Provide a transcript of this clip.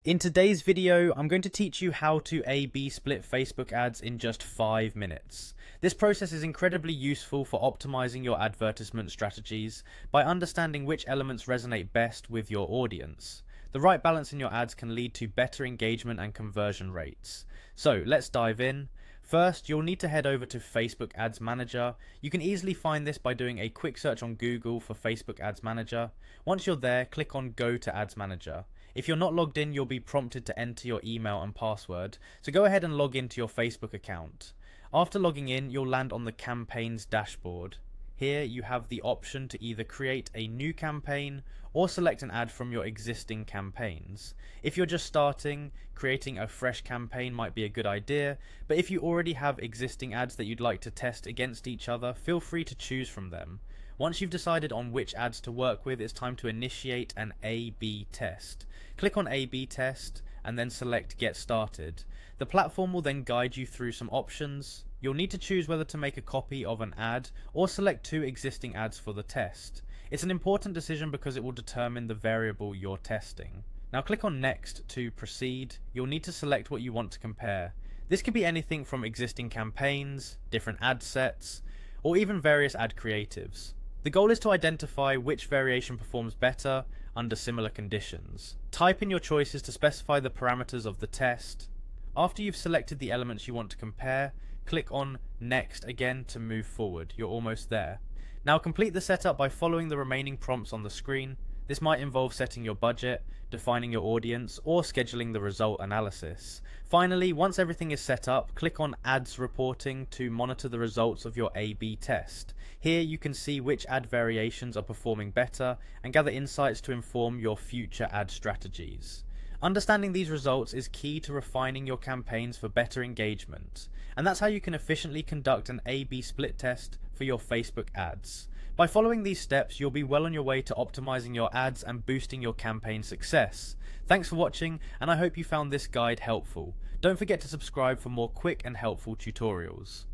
In today's video, I'm going to teach you how to A/B split Facebook ads in just 5 minutes. This process is incredibly useful for optimizing your advertisement strategies by understanding which elements resonate best with your audience. The right balance in your ads can lead to better engagement and conversion rates. So let's dive in. First, you'll need to head over to Facebook Ads Manager. You can easily find this by doing a quick search on Google for Facebook Ads Manager. Once you're there, click on Go to Ads Manager. If you're not logged in, you'll be prompted to enter your email and password, so go ahead and log into your Facebook account. After logging in, you'll land on the campaigns dashboard. Here you have the option to either create a new campaign or select an ad from your existing campaigns. If you're just starting, creating a fresh campaign might be a good idea, but if you already have existing ads that you'd like to test against each other, feel free to choose from them. Once you've decided on which ads to work with, it's time to initiate an A/B test. Click on A/B test and then select Get Started. The platform will then guide you through some options. You'll need to choose whether to make a copy of an ad or select 2 existing ads for the test. It's an important decision because it will determine the variable you're testing. Now click on Next to proceed. You'll need to select what you want to compare. This could be anything from existing campaigns, different ad sets, or even various ad creatives. The goal is to identify which variation performs better under similar conditions. Type in your choices to specify the parameters of the test. After you've selected the elements you want to compare, click on Next again to move forward. You're almost there. Now complete the setup by following the remaining prompts on the screen. This might involve setting your budget, defining your audience, or scheduling the result analysis. Finally, once everything is set up, click on Ads Reporting to monitor the results of your A/B test. Here you can see which ad variations are performing better and gather insights to inform your future ad strategies. Understanding these results is key to refining your campaigns for better engagement, and that's how you can efficiently conduct an A/B split test for your Facebook ads. By following these steps, you'll be well on your way to optimizing your ads and boosting your campaign success. Thanks for watching, and I hope you found this guide helpful. Don't forget to subscribe for more quick and helpful tutorials.